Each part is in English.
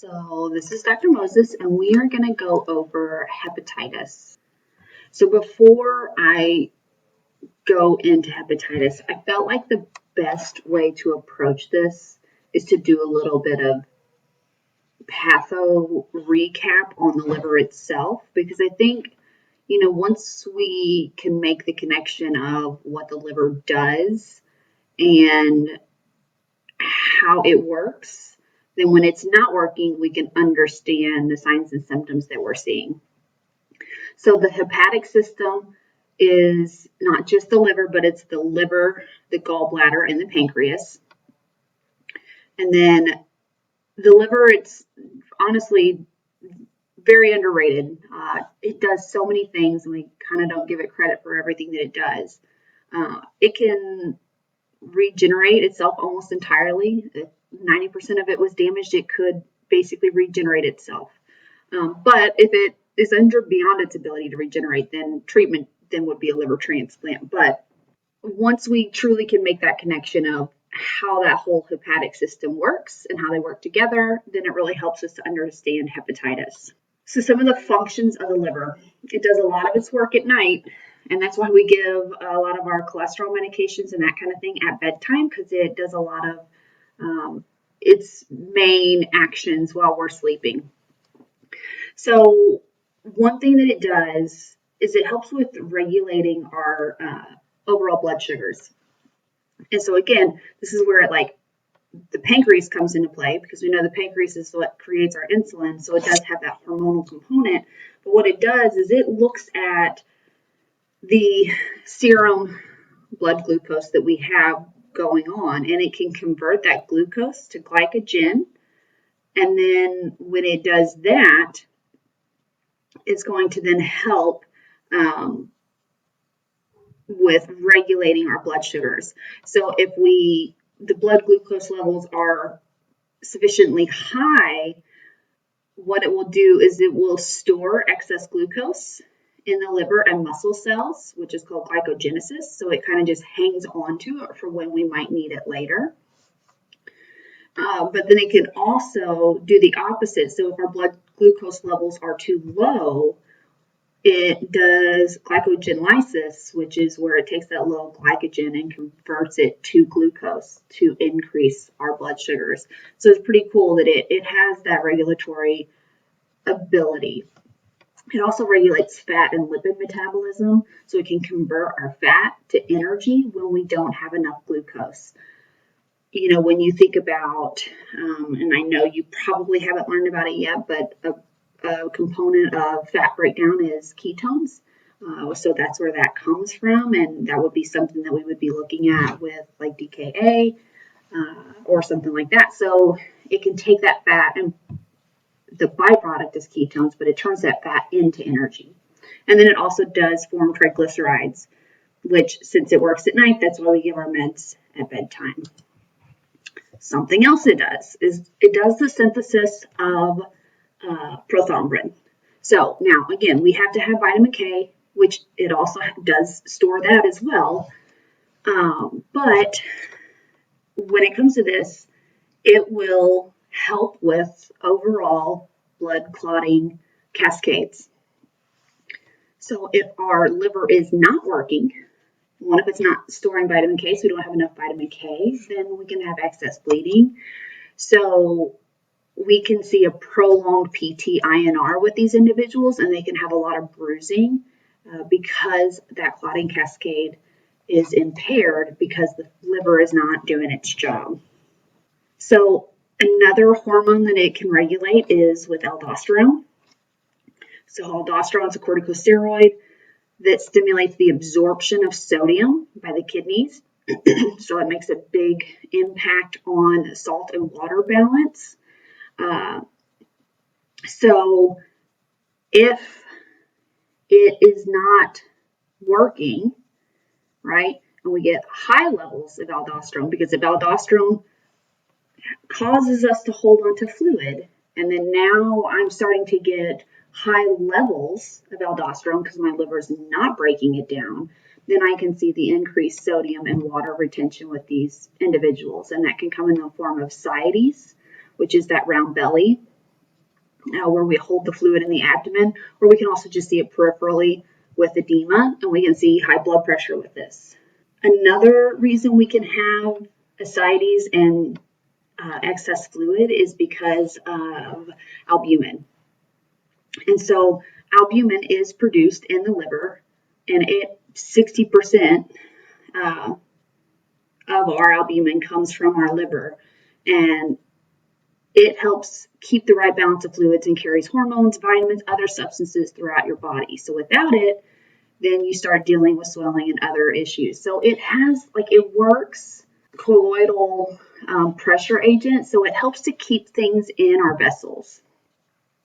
So this is Dr. Moses, and we are going to go over hepatitis. So before I go into hepatitis, I felt like the best way to approach this is to do a little bit of patho recap on the liver itself, because I think, once we can make the connection of what the liver does and how it works, then when it's not working, we can understand the signs and symptoms that we're seeing. So the hepatic system is not just the liver, but it's the liver, the gallbladder, and the pancreas. And then the liver, it's honestly very underrated. It does so many things, and we kind of don't give it credit for everything that it does. It can regenerate itself almost entirely. If 90% of it was damaged, it could basically regenerate itself. But if it is beyond its ability to regenerate, then treatment then would be a liver transplant. But once we truly can make that connection of how that whole hepatic system works and how they work together, then it really helps us to understand hepatitis. So some of the functions of the liver, it does a lot of its work at night, and that's why we give a lot of our cholesterol medications and that kind of thing at bedtime, because it does a lot of its main actions while we're sleeping. So one thing that it does is it helps with regulating our overall blood sugars. And so again, this is where the pancreas comes into play, because we know the pancreas is what creates our insulin. So it does have that hormonal component. But what it does is it looks at the serum blood glucose that we have going on, and it can convert that glucose to glycogen. And then when it does that, it's going to then help with regulating our blood sugars. So if the blood glucose levels are sufficiently high, what it will do is it will store excess glucose in the liver and muscle cells, which is called glycogenesis. So it kind of just hangs on to it for when we might need it later. But then it can also do the opposite. So if our blood glucose levels are too low, it does glycogenolysis, which is where it takes that low glycogen and converts it to glucose to increase our blood sugars. So it's pretty cool that it has that regulatory ability. It also regulates fat and lipid metabolism, so it can convert our fat to energy when we don't have enough glucose. When you think about, and I know you probably haven't learned about it yet, but a component of fat breakdown is ketones. So that's where that comes from, and that would be something that we would be looking at with like DKA or something like that. So it can take that fat, and the byproduct is ketones, but it turns that fat into energy. And then it also does form triglycerides, which, since it works at night, that's why we give our meds at bedtime. Something else it does is it does the synthesis of prothrombin. So now, again, we have to have vitamin K, which it also does store that as well. But when it comes to this, it will help with overall blood clotting cascades. So if our liver is not working, if it's not storing vitamin K, so we don't have enough vitamin K, then we can have excess bleeding. So we can see a prolonged PT-INR with these individuals, and they can have a lot of bruising because that clotting cascade is impaired because the liver is not doing its job. So another hormone that it can regulate is with aldosterone. So aldosterone is a corticosteroid that stimulates the absorption of sodium by the kidneys. So it makes a big impact on salt and water balance. So if it is not working, right, and we get high levels of aldosterone, because if aldosterone causes us to hold on to fluid, and then now I'm starting to get high levels of aldosterone because my liver is not breaking it down, then I can see the increased sodium and water retention with these individuals. And that can come in the form of ascites, which is that round belly. where we hold the fluid in the abdomen, or we can also just see it peripherally with edema, and we can see high blood pressure with this. Another reason we can have ascites and excess fluid is because of albumin. And so albumin is produced in the liver, and 60% of our albumin comes from our liver, and it helps keep the right balance of fluids and carries hormones, vitamins, other substances throughout your body. So without it, then you start dealing with swelling and other issues. So it works colloidal pressure agent, so it helps to keep things in our vessels.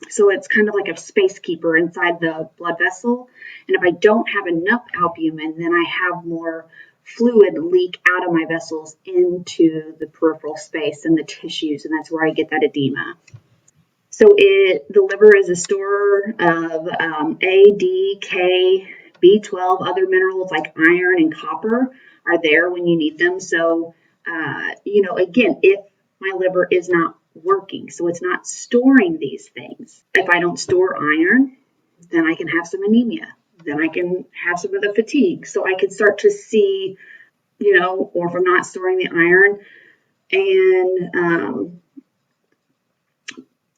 So it's kind of like a space keeper inside the blood vessel. And if I don't have enough albumin, then I have more fluid leak out of my vessels into the peripheral space and the tissues, and that's where I get that edema. So the liver is a store of A, D, K, B12, other minerals like iron and copper are there when you need them. So, again, if my liver is not working, so it's not storing these things. If I don't store iron, then I can have some anemia. Then I can have some of the fatigue. So I can start to see, or if I'm not storing the iron, and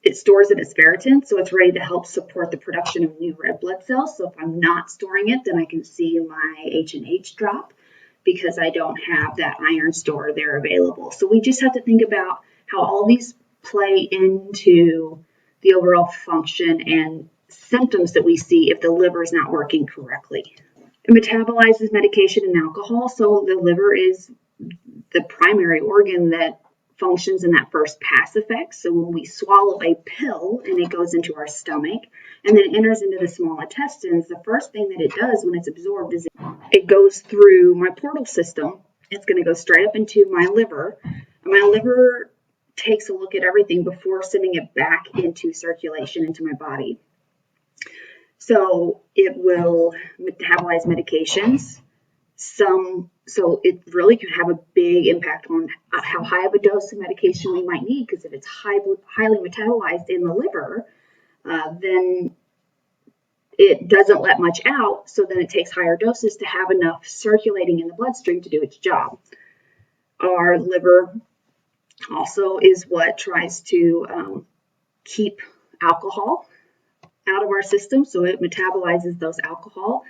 it stores it as ferritin, so it's ready to help support the production of new red blood cells. So if I'm not storing it, then I can see my H&H drop because I don't have that iron store there available. So we just have to think about how all these play into the overall function and symptoms that we see if the liver is not working correctly. It metabolizes medication and alcohol, so the liver is the primary organ that functions in that first pass effect. So when we swallow a pill and it goes into our stomach and then it enters into the small intestines, the first thing that it does when it's absorbed is it goes through my portal system. It's going to go straight up into my liver. My liver takes a look at everything before sending it back into circulation into my body. So it will metabolize medications. So it really can have a big impact on how high of a dose of medication we might need, because if it's highly metabolized in the liver, then it doesn't let much out, so then it takes higher doses to have enough circulating in the bloodstream to do its job. Our liver also is what tries to keep alcohol out of our system, so it metabolizes those alcohol.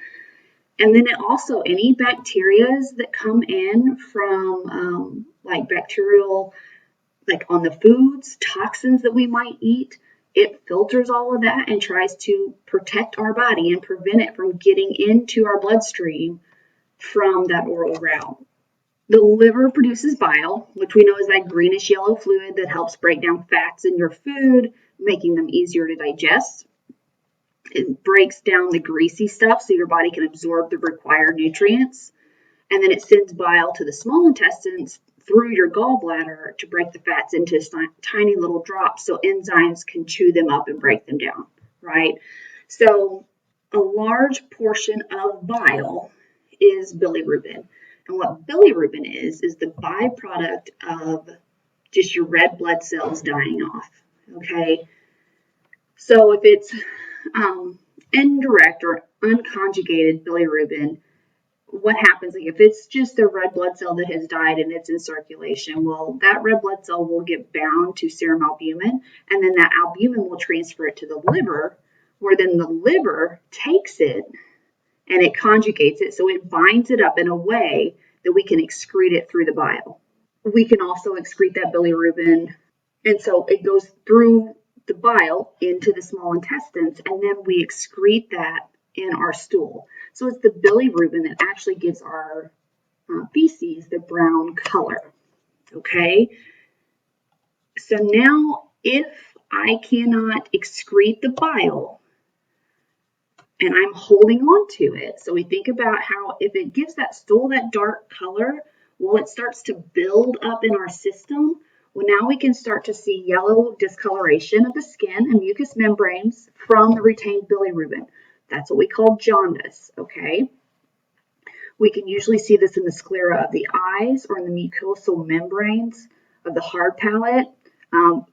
And then it also, any bacterias that come in from like bacterial, like on the foods, toxins that we might eat, it filters all of that and tries to protect our body and prevent it from getting into our bloodstream from that oral route. The liver produces bile, which we know is that greenish yellow fluid that helps break down fats in your food, making them easier to digest. It breaks down the greasy stuff so your body can absorb the required nutrients. And then it sends bile to the small intestines through your gallbladder to break the fats into tiny little drops so enzymes can chew them up and break them down, right? So a large portion of bile is bilirubin. And what bilirubin is the byproduct of just your red blood cells dying off, okay? So if it's indirect or unconjugated bilirubin, what happens, like if it's just a red blood cell that has died and it's in circulation, well, that red blood cell will get bound to serum albumin, and then that albumin will transfer it to the liver, where then the liver takes it and it conjugates it, so it binds it up in a way that we can excrete it through the bile. We can also excrete that bilirubin, and so it goes through the bile into the small intestines, and then we excrete that in our stool. So it's the bilirubin that actually gives our feces the brown color, okay? So now if I cannot excrete the bile and I'm holding on to it, so we think about how if it gives that stool that dark color, well, it starts to build up in our system. Well, now we can start to see yellow discoloration of the skin and mucous membranes from the retained bilirubin. That's what we call jaundice, okay? We can usually see this in the sclera of the eyes or in the mucosal membranes of the hard palate.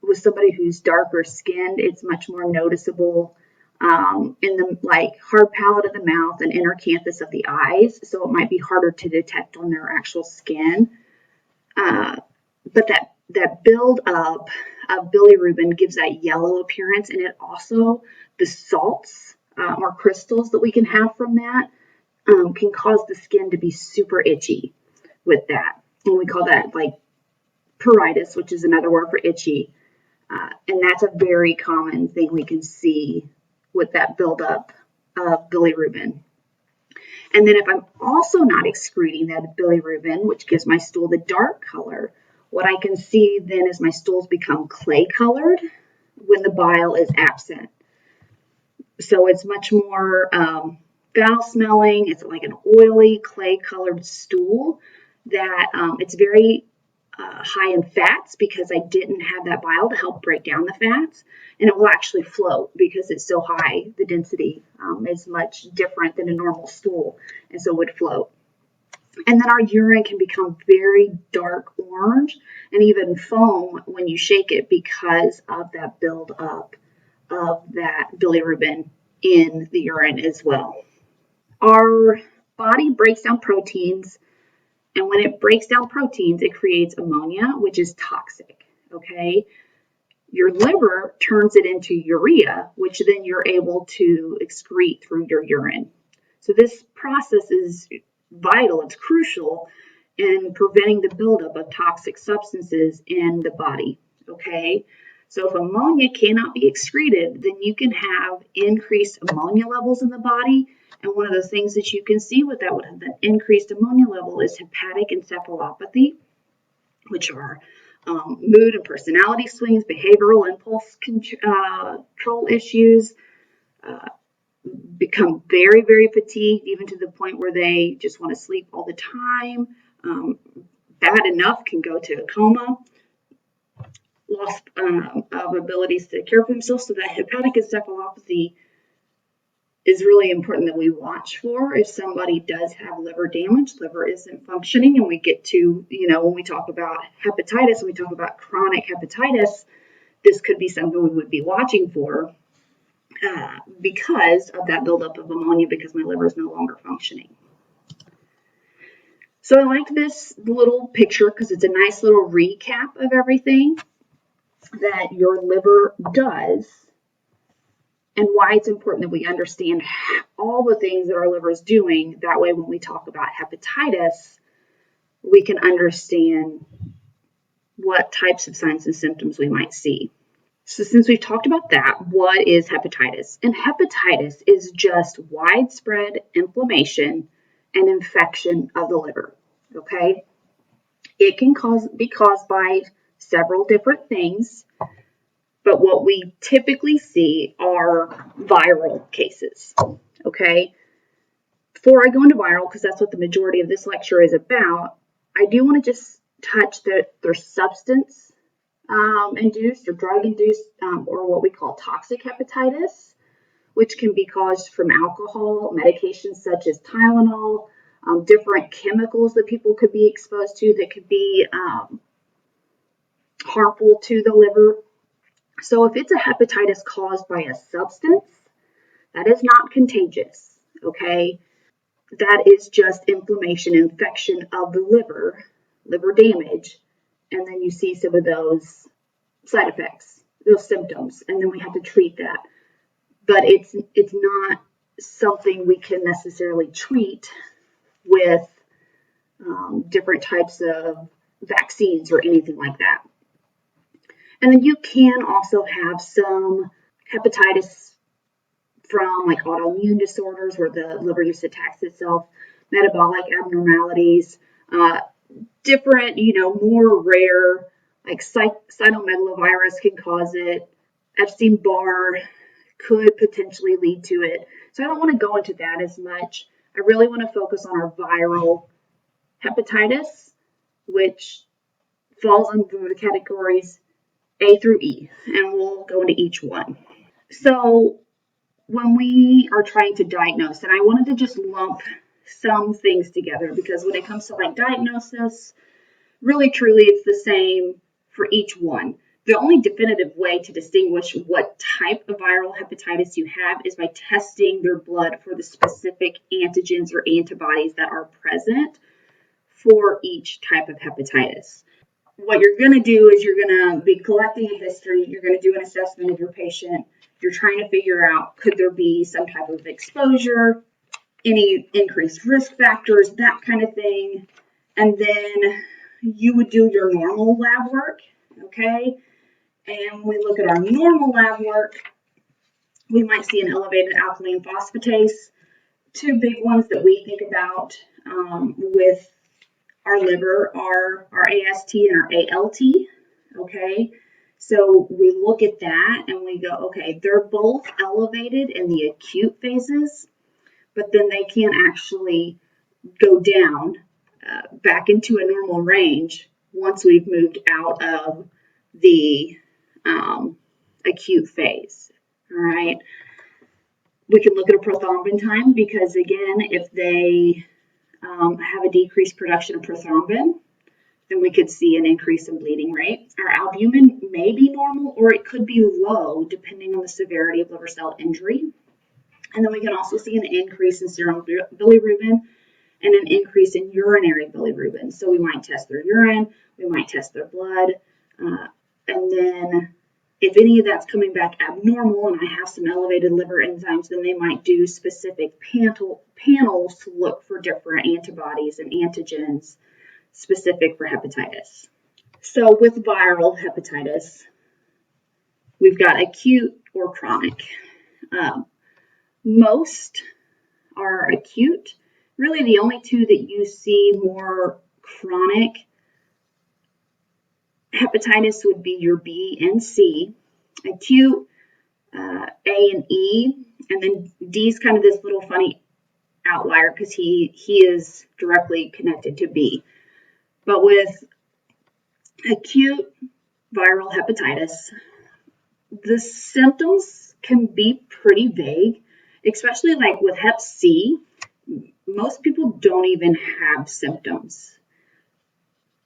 With somebody who's darker skinned, it's much more noticeable in the hard palate of the mouth and inner canthus of the eyes, so it might be harder to detect on their actual skin. But that build up of bilirubin gives that yellow appearance, and it also, the salts or crystals that we can have from that can cause the skin to be super itchy with that. And we call that pruritus, which is another word for itchy. And that's a very common thing we can see with that buildup of bilirubin. And then if I'm also not excreting that bilirubin, which gives my stool the dark color, what I can see then is my stools become clay colored when the bile is absent. So it's much more foul smelling. It's like an oily clay colored stool that it's very high in fats because I didn't have that bile to help break down the fats, and it will actually float because it's so high. The density is much different than a normal stool, and so it would float. And then our urine can become very dark orange and even foam when you shake it because of that buildup of that bilirubin in the urine as well. Our body breaks down proteins, and when it breaks down proteins, it creates ammonia, which is toxic, okay? Your liver turns it into urea, which then you're able to excrete through your urine. So this process is vital, it's crucial in preventing the buildup of toxic substances in the body, okay? So if ammonia cannot be excreted, then you can have increased ammonia levels in the body. And one of the things that you can see with that, with an increased ammonia level, is hepatic encephalopathy, which are mood and personality swings, behavioral impulse control issues, become very, very fatigued, even to the point where they just want to sleep all the time. Bad enough can go to a coma, loss of abilities to care for themselves. So that hepatic encephalopathy is really important that we watch for if somebody does have liver damage, liver isn't functioning, and we get to, when we talk about hepatitis, when we talk about chronic hepatitis, this could be something we would be watching for because of that buildup of ammonia because my liver is no longer functioning. So I like this little picture because it's a nice little recap of everything that your liver does and why it's important that we understand all the things that our liver is doing. That way, when we talk about hepatitis, we can understand what types of signs and symptoms we might see. So since we've talked about that, what is hepatitis? And hepatitis is just widespread inflammation and infection of the liver, okay? It can be caused by several different things, but what we typically see are viral cases, okay? Before I go into viral, because that's what the majority of this lecture is about, I do want to just touch their substance induced or drug induced or what we call toxic hepatitis, which can be caused from alcohol, medications such as Tylenol, different chemicals that people could be exposed to that could be harmful to the liver. So if it's a hepatitis caused by a substance, that is not contagious, okay? That is just inflammation, infection of the liver damage, and then you see some of those side effects, those symptoms, and then we have to treat that. But it's not something we can necessarily treat with different types of vaccines or anything like that. And then you can also have some hepatitis from autoimmune disorders where the liver just attacks itself, metabolic abnormalities, different, more rare, like cytomegalovirus can cause it. Epstein-Barr could potentially lead to it. So I don't want to go into that as much. I really want to focus on our viral hepatitis, which falls under the categories A through E, and we'll go into each one. So when we are trying to diagnose, and I wanted to just lump some things together because when it comes to diagnosis, really truly it's the same for each one. The only definitive way to distinguish what type of viral hepatitis you have is by testing their blood for the specific antigens or antibodies that are present for each type of hepatitis. What you're going to do is you're going to be collecting a history. You're going to do an assessment of your patient. You're trying to figure out, could there be some type of exposure, any increased risk factors, that kind of thing. And then you would do your normal lab work, okay? And when we look at our normal lab work, we might see an elevated alkaline phosphatase. Two big ones that we think about with our liver are our AST and our ALT, okay? So we look at that and we go, okay, they're both elevated in the acute phases, but then they can actually go down back into a normal range once we've moved out of the acute phase, all right? We can look at a prothrombin time because, again, if they have a decreased production of prothrombin, then we could see an increase in bleeding rate. Our albumin may be normal or it could be low depending on the severity of liver cell injury. And then we can also see an increase in serum bilirubin and an increase in urinary bilirubin. So we might test their urine, we might test their blood, and then if any of that's coming back abnormal and I have some elevated liver enzymes, then they might do specific panels to look for different antibodies and antigens specific for hepatitis. So with viral hepatitis, we've got acute or chronic. Most are acute. Really, the only two that you see more chronic hepatitis would be your B and C. Acute, A and E, and then D is kind of this little funny outlier because he is directly connected to B. But with acute viral hepatitis, the symptoms can be pretty vague, especially like with Hep C. Most people don't even have symptoms.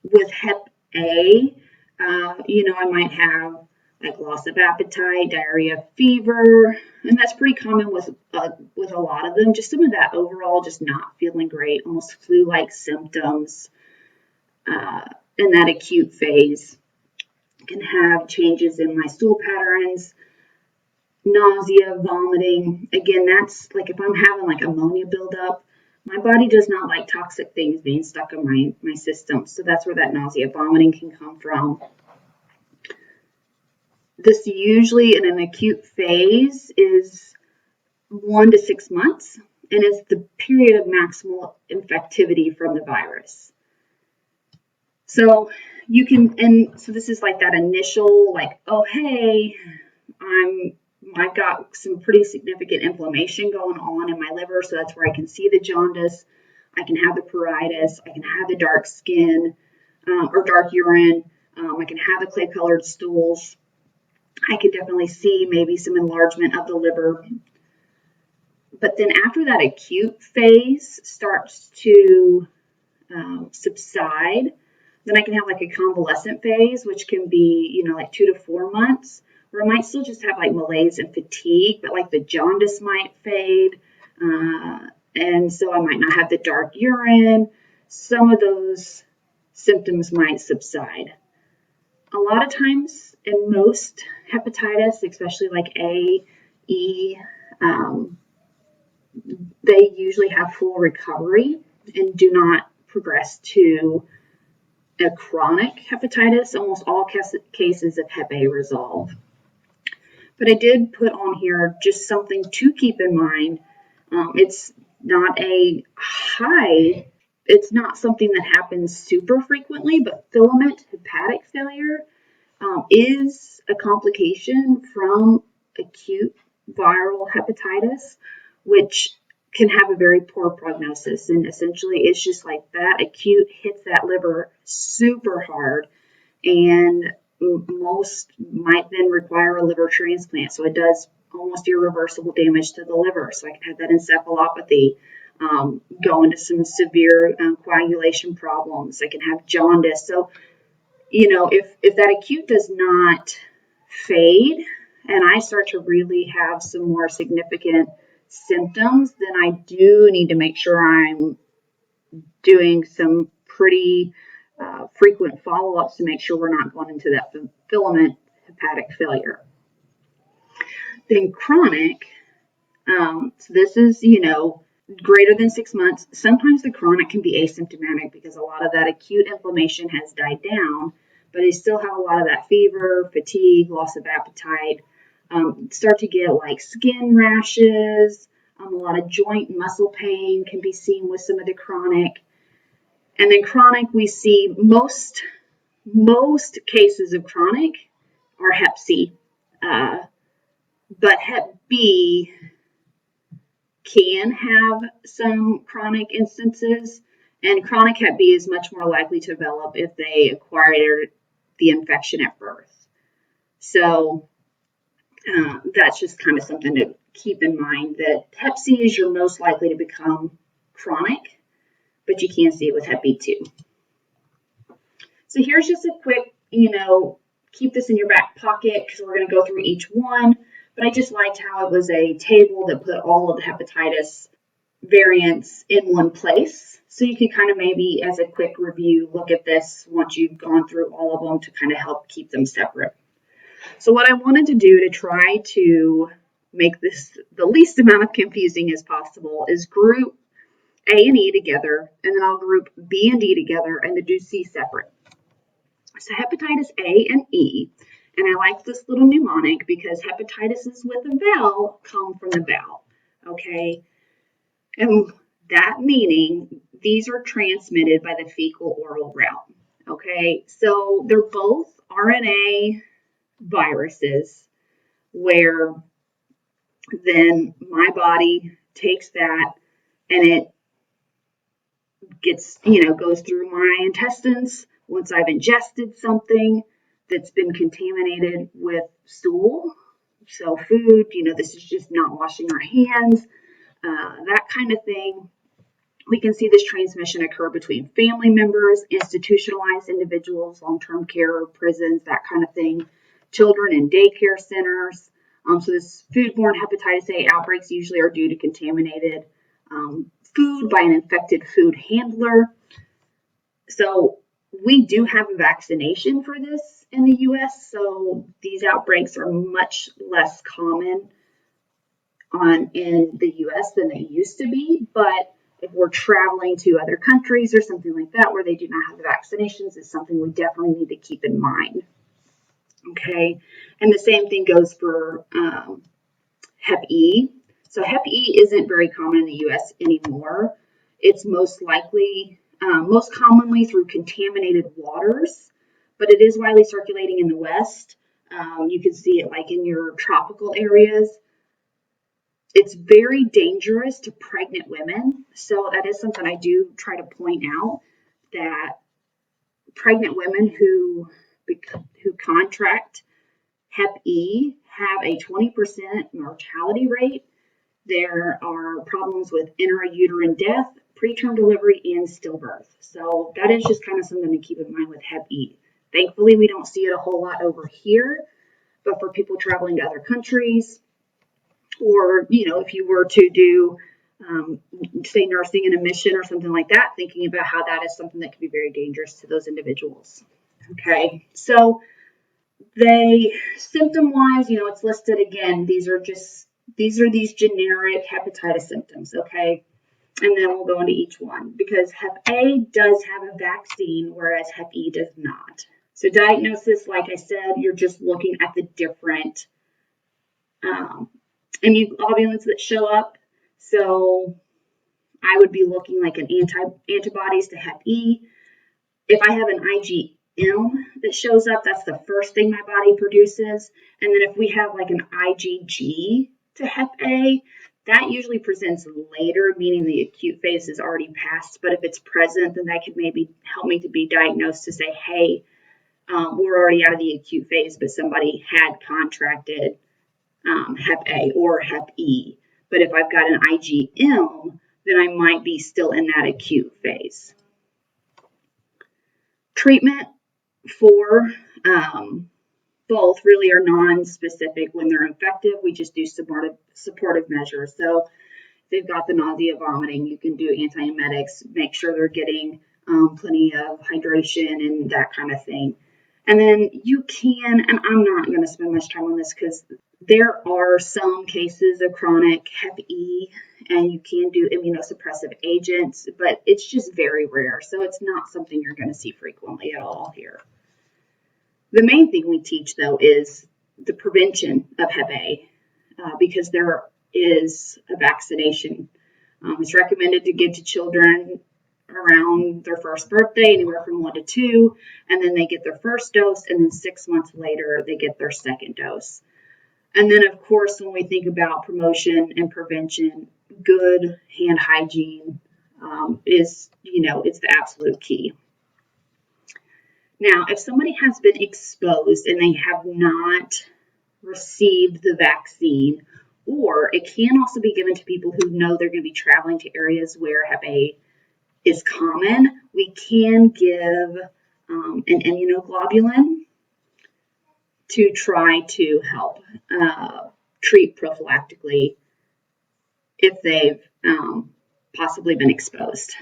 With Hep A, I might have like loss of appetite, diarrhea, fever, and that's pretty common with a lot of them. Just some of that overall, just not feeling great, almost flu-like symptoms in that acute phase. Can have changes in my stool patterns, nausea, vomiting. Again, that's like if I'm having like ammonia buildup, my body does not like toxic things being stuck in my system. So that's where that nausea, vomiting can come from. This usually in an acute phase is 1 to 6 months and is the period of maximal infectivity from the virus. So you can, and so this is like that initial, like, oh, hey, I've got some pretty significant inflammation going on in my liver. So that's where I can see the jaundice. I can have the pruritus. I can have the dark skin or dark urine. I can have the clay colored stools. I can definitely see maybe some enlargement of the liver. But then after that acute phase starts to subside, then I can have like a convalescent phase, which can be, like 2 to 4 months, where I might still just have like malaise and fatigue, but like the jaundice might fade. And so I might not have the dark urine. Some of those symptoms might subside. A lot of times in most hepatitis, especially like A, E, they usually have full recovery and do not progress to a chronic hepatitis. Almost all cases of Hep A resolve. But I did put on here just something to keep in mind. It's not it's not something that happens super frequently, but filament hepatic failure is a complication from acute viral hepatitis, which can have a very poor prognosis. And essentially, it's just like that acute hits that liver super hard, and most might then require a liver transplant. So it does almost irreversible damage to the liver. So I can have that encephalopathy, go into some severe coagulation problems. I can have jaundice. So if that acute does not fade and I start to really have some more significant symptoms, then I do need to make sure I'm doing some pretty frequent follow-ups to make sure we're not going into that filament hepatic failure. Then chronic, so this is, greater than 6 months. Sometimes the chronic can be asymptomatic because a lot of that acute inflammation has died down, but they still have a lot of that fever, fatigue, loss of appetite, start to get like skin rashes, a lot of joint and muscle pain can be seen with some of the chronic. And then chronic, we see most cases of chronic are Hep C, but Hep B can have some chronic instances, and chronic Hep B is much more likely to develop if they acquired the infection at birth. So that's just kind of something to keep in mind, that Hep C is your most likely to become chronic, but you can see it with Hep B too. So here's just a quick, keep this in your back pocket because we're going to go through each one. But I just liked how it was a table that put all of the hepatitis variants in one place. So you can kind of maybe, as a quick review, look at this once you've gone through all of them to kind of help keep them separate. So what I wanted to do to try to make this the least amount of confusing as possible is group A and E together, and then I'll group B and D together and then do C separate. So hepatitis A and E, and I like this little mnemonic because hepatitis with a vowel come from the vowel, okay? And that meaning these are transmitted by the fecal oral route, okay? So they're both RNA viruses where then my body takes that and it gets, goes through my intestines. Once I've ingested something that's been contaminated with stool, so food, this is just not washing our hands, that kind of thing. We can see this transmission occur between family members, institutionalized individuals, long-term care, prisons, that kind of thing, children in daycare centers. So this foodborne hepatitis A outbreaks usually are due to contaminated food by an infected food handler. So we do have a vaccination for this in the U.S., so these outbreaks are much less common in the U.S. than they used to be. But if we're traveling to other countries or something like that where they do not have the vaccinations, it's something we definitely need to keep in mind. Okay, and the same thing goes for Hep E. So Hep E isn't very common in the U.S. anymore. It's most commonly through contaminated waters, but it is widely circulating in the West. You can see it like in your tropical areas. It's very dangerous to pregnant women. So that is something I do try to point out, that pregnant women who contract Hep E have a 20% mortality rate. There are problems with intrauterine death, preterm delivery, and stillbirth. So that is just kind of something to keep in mind with Hep E. Thankfully, we don't see it a whole lot over here, but for people traveling to other countries, or, if you were to do, say, nursing in a mission or something like that, thinking about how that is something that could be very dangerous to those individuals. Okay, so symptom-wise, it's listed again. These are these generic hepatitis symptoms, okay? And then we'll go into each one because Hep A does have a vaccine, whereas Hep E does not. So diagnosis, like I said, you're just looking at the different immunoglobulins that show up. So I would be looking like an antibodies to Hep E. If I have an IgM that shows up, that's the first thing my body produces. And then if we have like an IgG to Hep A, that usually presents later, meaning the acute phase is already passed. But if it's present, then that could maybe help me to be diagnosed to say, hey, we're already out of the acute phase, but somebody had contracted Hep A or Hep E. But if I've got an IgM, then I might be still in that acute phase. Treatment for both really are non-specific. When they're infective, we just do supportive measures. So if they've got the nausea, vomiting, you can do antiemetics, make sure they're getting plenty of hydration and that kind of thing. And then you can, and I'm not going to spend much time on this because there are some cases of chronic Hep E, and you can do immunosuppressive agents, but it's just very rare. So it's not something you're going to see frequently at all here. The main thing we teach, though, is the prevention of Hep A, because there is a vaccination. It's recommended to give to children around their first birthday, anywhere from 1 to 2, and then they get their first dose, and then 6 months later, they get their second dose. And then, of course, when we think about promotion and prevention, good hand hygiene is, it's the absolute key. Now, if somebody has been exposed and they have not received the vaccine, or it can also be given to people who know they're going to be traveling to areas where Hep A is common, we can give an immunoglobulin to try to help treat prophylactically if they've possibly been exposed.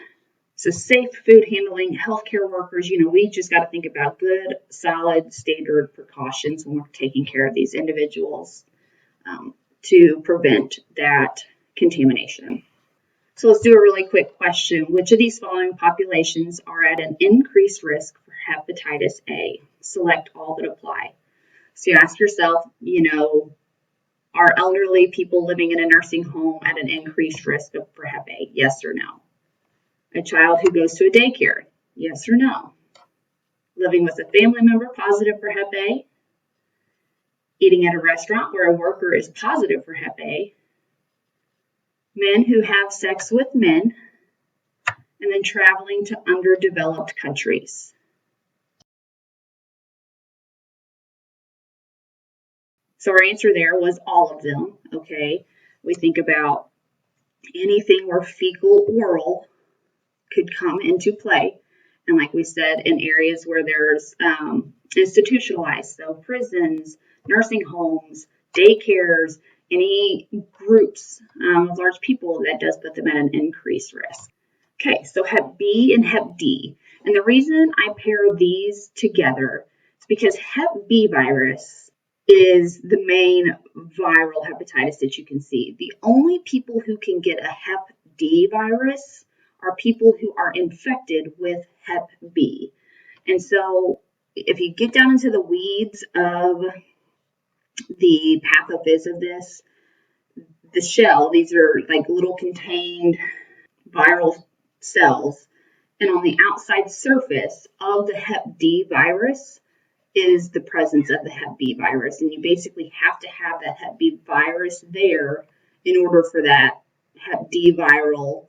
So safe food handling, healthcare workers, we just got to think about good, solid, standard precautions when we're taking care of these individuals to prevent that contamination. So let's do a really quick question. Which of these following populations are at an increased risk for hepatitis A? Select all that apply. So you ask yourself, are elderly people living in a nursing home at an increased risk for Hep A? Yes or no? A child who goes to a daycare? Yes or no? Living with a family member positive for Hep A? Eating at a restaurant where a worker is positive for Hep A? Men who have sex with men? And then traveling to underdeveloped countries. So our answer there was all of them, okay? We think about anything where fecal oral could come into play. And like we said, in areas where there's institutionalized, so prisons, nursing homes, daycares, any groups of large people, that does put them at an increased risk. Okay, so Hep B and Hep D. And the reason I pair these together is because Hep B virus is the main viral hepatitis that you can see. The only people who can get a Hep D virus are people who are infected with Hep B. And so if you get down into the weeds of the pathophys of this, the shell, these are like little contained viral cells. And on the outside surface of the Hep D virus is the presence of the Hep B virus. And you basically have to have that Hep B virus there in order for that Hep D viral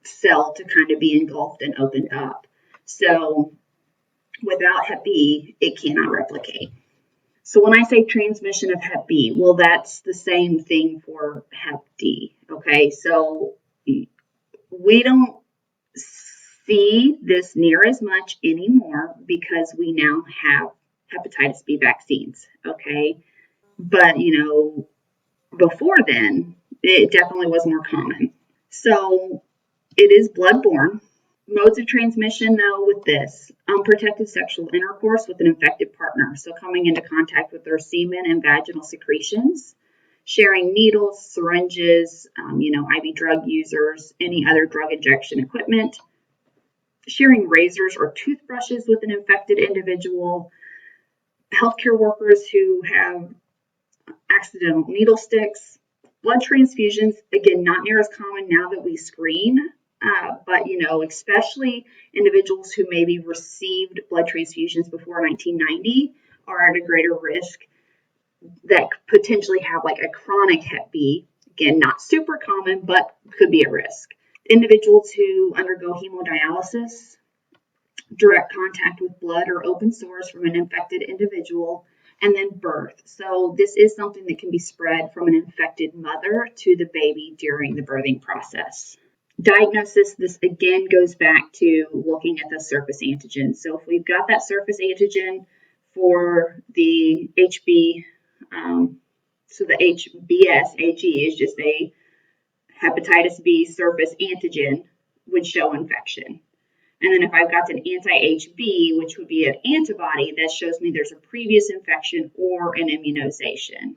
cell to kind of be engulfed and opened up. So without Hep B, it cannot replicate. So when I say transmission of Hep B, well, that's the same thing for Hep D. Okay, so we don't see this near as much anymore because we now have hepatitis B vaccines. Okay, but before then, it definitely was more common. So it is bloodborne. Modes of transmission, though, with this: unprotected sexual intercourse with an infected partner, so coming into contact with their semen and vaginal secretions, sharing needles, syringes, IV drug users, any other drug injection equipment, sharing razors or toothbrushes with an infected individual, healthcare workers who have accidental needle sticks, blood transfusions, again, not near as common now that we screen. But, especially individuals who maybe received blood transfusions before 1990 are at a greater risk that potentially have like a chronic Hep B. Again, not super common, but could be a risk. Individuals who undergo hemodialysis, direct contact with blood or open sores from an infected individual, and then birth. So this is something that can be spread from an infected mother to the baby during the birthing process. Diagnosis, this again goes back to looking at the surface antigen. So if we've got that surface antigen for the HB, so the HBs AG is just a hepatitis B surface antigen, would show infection. And then if I've got an anti-HB, which would be an antibody, that shows me there's a previous infection or an immunization.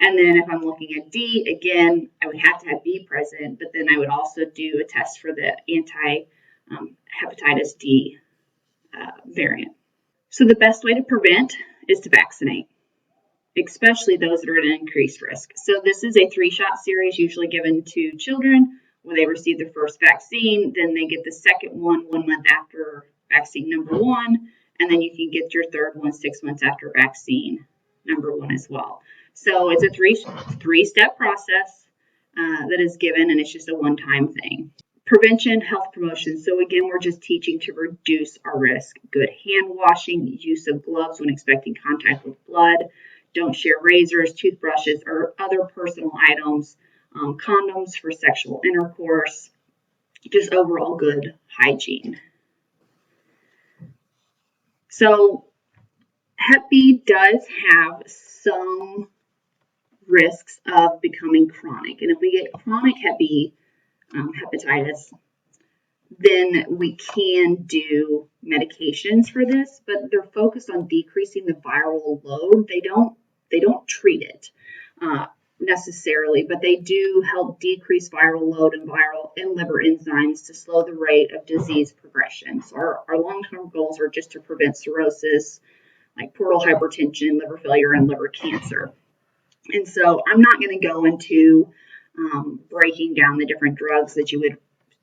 And then if I'm looking at D, again, I would have to have B present, but then I would also do a test for the anti-hepatitis D variant. So the best way to prevent is to vaccinate, especially those that are at an increased risk. So this is a 3-shot series usually given to children where they receive their first vaccine, then they get the second one 1 month after vaccine number 1, and then you can get your third one 6 months after vaccine number 1 as well. So it's a three-step process that is given, and it's just a one-time thing. Prevention, health promotion. So again, we're just teaching to reduce our risk. Good hand washing, use of gloves when expecting contact with blood. Don't share razors, toothbrushes, or other personal items. Condoms for sexual intercourse. Just overall good hygiene. So Hep B does have some risks of becoming chronic. And if we get chronic Hep B hepatitis, then we can do medications for this, but they're focused on decreasing the viral load. They don't treat it necessarily, but they do help decrease viral load and liver enzymes to slow the rate of disease progression. So our long-term goals are just to prevent cirrhosis, like portal hypertension, liver failure, and liver cancer. And so I'm not going to go into breaking down the different drugs that you would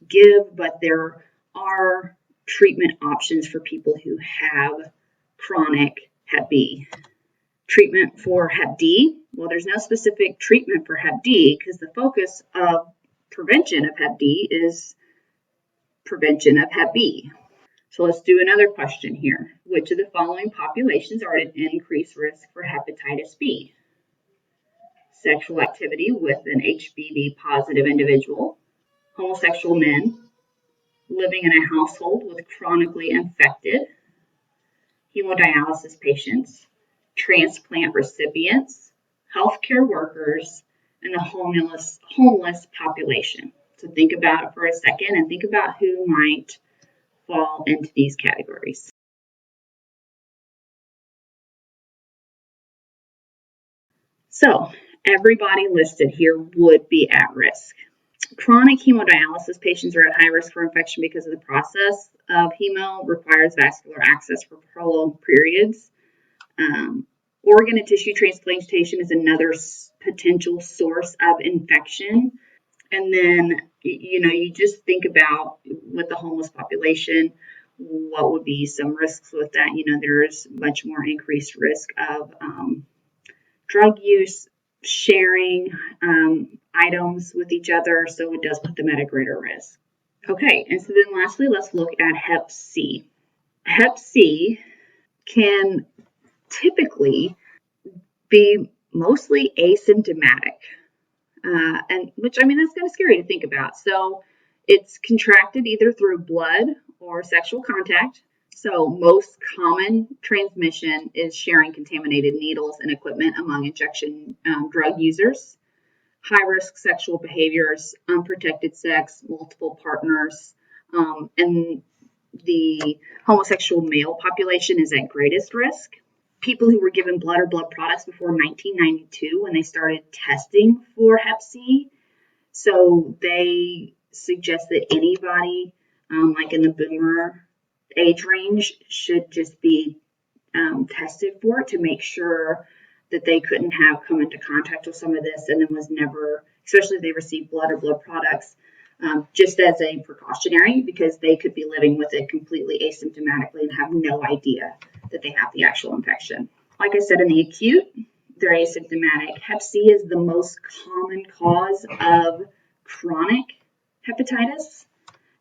give, but there are treatment options for people who have chronic Hep B. Treatment for Hep D, well, there's no specific treatment for Hep D because the focus of prevention of Hep D is prevention of Hep B. So let's do another question here. Which of the following populations are at an increased risk for hepatitis B? Sexual activity with an HBV positive individual, homosexual men, living in a household with chronically infected, hemodialysis patients, transplant recipients, healthcare workers, and the homeless population. So think about it for a second and think about who might fall into these categories. So everybody listed here would be at risk. Chronic hemodialysis patients are at high risk for infection because of the process of hemo requires vascular access for prolonged periods. Organ and tissue transplantation is another potential source of infection. And then, you just think about with the homeless population, what would be some risks with that? There's much more increased risk of drug use, sharing items with each other, so it does put them at a greater risk. Okay, and so then lastly, let's look at Hep C. Hep C can typically be mostly asymptomatic, and which, that's kind of scary to think about. So it's contracted either through blood or sexual contact. So most common transmission is sharing contaminated needles and equipment among injection drug users. High-risk sexual behaviors, unprotected sex, multiple partners, and the homosexual male population is at greatest risk. People who were given blood or blood products before 1992 when they started testing for Hep C. So they suggest that anybody like in the boomer age range should just be tested for it to make sure that they couldn't have come into contact with some of this and then was never, especially if they received blood or blood products, just as a precautionary, because they could be living with it completely asymptomatically and have no idea that they have the actual infection. Like I said, in the acute, they're asymptomatic. Hep C is the most common cause of chronic hepatitis,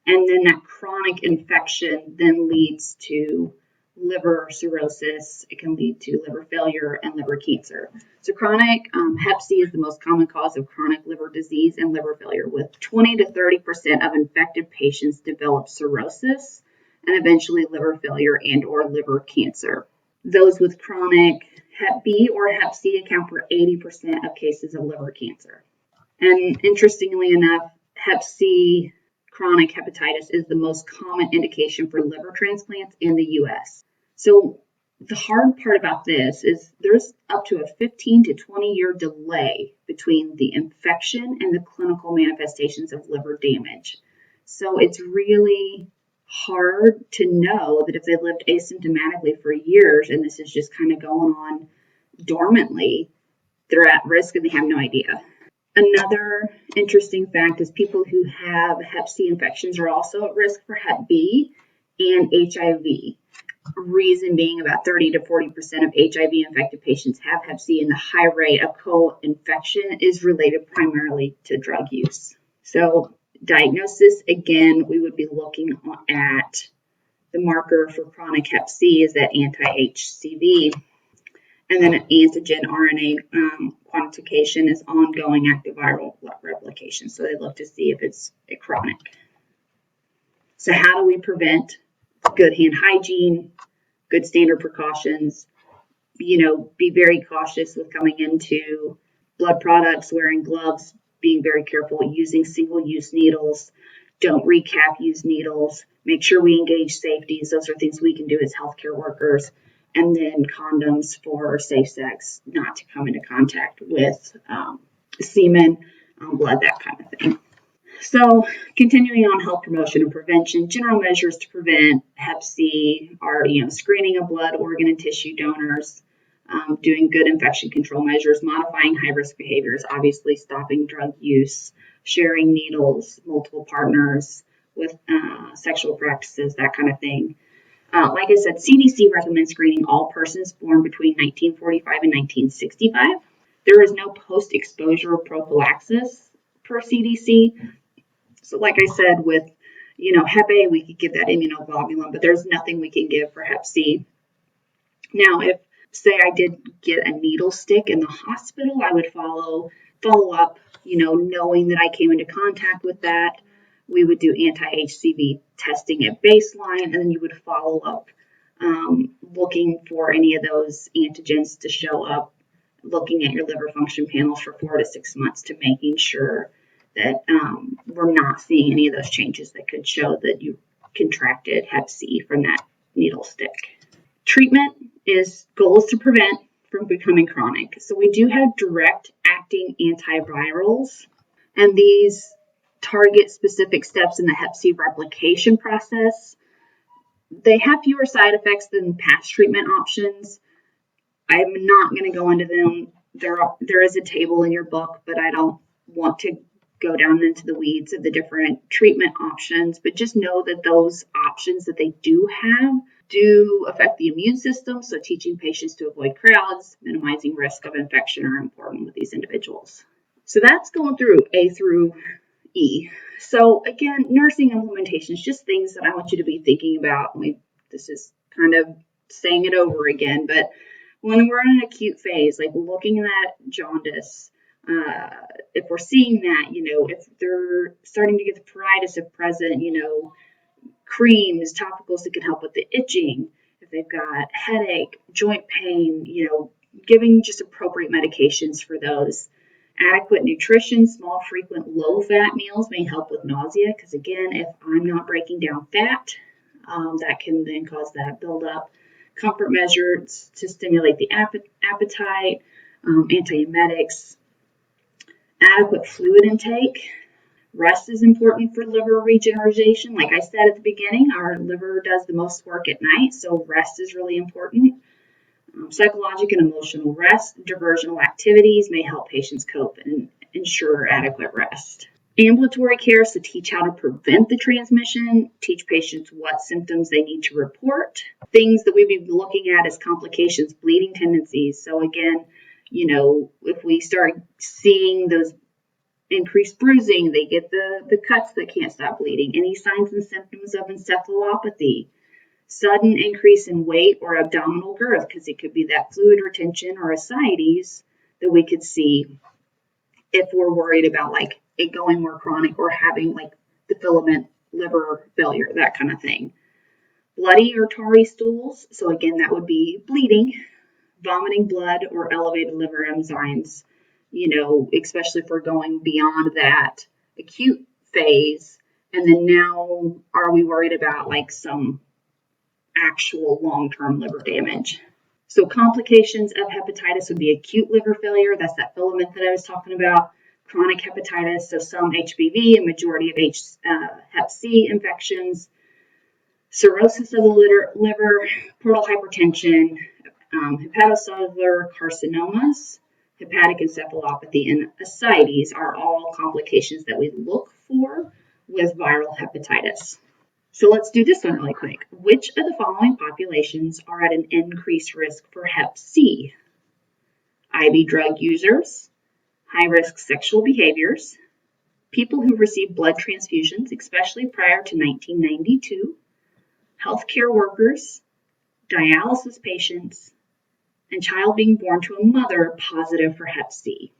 and then that chronic infection then leads to liver cirrhosis. It can lead to liver failure and liver cancer. So chronic Hep C is the most common cause of chronic liver disease and liver failure, with 20 to 30% of infected patients develop cirrhosis and eventually liver failure and or liver cancer. Those with chronic Hep B or Hep C account for 80% of cases of liver cancer. And interestingly enough, Hep C chronic hepatitis is the most common indication for liver transplants in the U.S. So the hard part about this is there's up to a 15 to 20 year delay between the infection and the clinical manifestations of liver damage. So it's really hard to know that if they lived asymptomatically for years and this is just kind of going on dormantly, they're at risk and they have no idea. Another interesting fact is people who have Hep C infections are also at risk for Hep B and HIV. Reason being about 30 to 40% of HIV infected patients have Hep C, and the high rate of co-infection is related primarily to drug use. So diagnosis, again, we would be looking at the marker for chronic Hep C is that anti-HCV. And then an antigen RNA quantification is ongoing active viral replication. So they look to see if it's chronic. So how do we prevent? Good hand hygiene, good standard precautions, be very cautious with coming into blood products, wearing gloves, being very careful, using single-use needles. Don't recap use needles. Make sure we engage safeties. Those are things we can do as healthcare workers. And then condoms for safe sex, not to come into contact with semen, blood, that kind of thing. So continuing on health promotion and prevention, general measures to prevent Hep C are, screening of blood, organ, and tissue donors, doing good infection control measures, modifying high-risk behaviors, obviously stopping drug use, sharing needles, multiple partners with sexual practices, that kind of thing. Like I said, CDC recommends screening all persons born between 1945 and 1965. There is no post-exposure prophylaxis per CDC. So like I said, with, Hep A, we could give that immunoglobulin, but there's nothing we can give for Hep C. Now, if, say, I did get a needle stick in the hospital, I would follow up, knowing that I came into contact with that. We would do anti-HCV testing at baseline, and then you would follow up looking for any of those antigens to show up, looking at your liver function panels for 4 to 6 months to making sure that we're not seeing any of those changes that could show that you contracted Hep C from that needle stick. Treatment goal is to prevent from becoming chronic. So we do have direct acting antivirals, and these target specific steps in the Hep C replication process. They have fewer side effects than past treatment options. I'm not going to go into them. There is a table in your book, but I don't want to go down into the weeds of the different treatment options, but just know that those options that they do have do affect the immune system. So teaching patients to avoid crowds, minimizing risk of infection are important with these individuals. So that's going through A through E. So again, nursing implementations, just things that I want you to be thinking about. This is kind of saying it over again, but when we're in an acute phase, like looking at jaundice, if we're seeing that, if they're starting to get the pruritus if present, creams, topicals that can help with the itching. If they've got headache, joint pain, giving just appropriate medications for those. Adequate nutrition, small, frequent, low-fat meals may help with nausea because, again, if I'm not breaking down fat, that can then cause that buildup. Comfort measures to stimulate the appetite, antiemetics, adequate fluid intake. Rest is important for liver regeneration. Like I said at the beginning, our liver does the most work at night, so rest is really important. Psychological and emotional rest, diversional activities may help patients cope and ensure adequate rest. Ambulatory care, so teach how to prevent the transmission, teach patients what symptoms they need to report. Things that we'd be looking at as complications, bleeding tendencies. So again, if we start seeing those increased bruising, they get the cuts that can't stop bleeding. Any signs and symptoms of encephalopathy, sudden increase in weight or abdominal girth, because it could be that fluid retention or ascites that we could see if we're worried about like it going more chronic or having like the filament liver failure, that kind of thing. Bloody or tarry stools, so again, that would be bleeding, vomiting blood, or elevated liver enzymes, especially if we're going beyond that acute phase. And then now, are we worried about like some actual long-term liver damage? So complications of hepatitis would be acute liver failure. That's that filament that I was talking about. Chronic hepatitis, so some HBV, a majority of Hep C infections, cirrhosis of the liver, portal hypertension, hepatocellular carcinomas, hepatic encephalopathy, and ascites are all complications that we look for with viral hepatitis. So let's do this one really quick. Which of the following populations are at an increased risk for Hep C? IV drug users, high-risk sexual behaviors, people who receive blood transfusions, especially prior to 1992, healthcare workers, dialysis patients, and child being born to a mother positive for Hep C.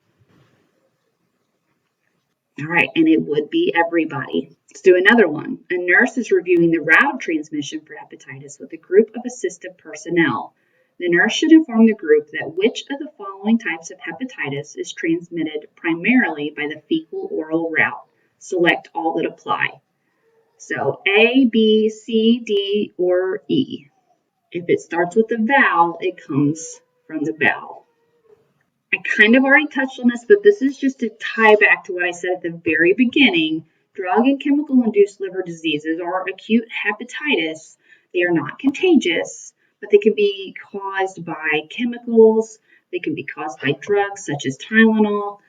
All right, and it would be everybody. Let's do another one. A nurse is reviewing the route of transmission for hepatitis with a group of assistive personnel. The nurse should inform the group that which of the following types of hepatitis is transmitted primarily by the fecal-oral route. Select all that apply. So A, B, C, D, or E. If it starts with the vowel, it comes from the bowel. I kind of already touched on this, but this is just to tie back to what I said at the very beginning. Drug and chemical-induced liver diseases or acute hepatitis, they are not contagious, but they can be caused by chemicals. They can be caused by drugs such as Tylenol,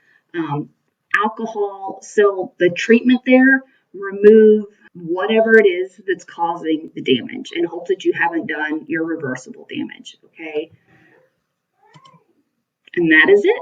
alcohol. So the treatment there, remove whatever it is that's causing the damage and hope that you haven't done irreversible damage, okay? And that is it.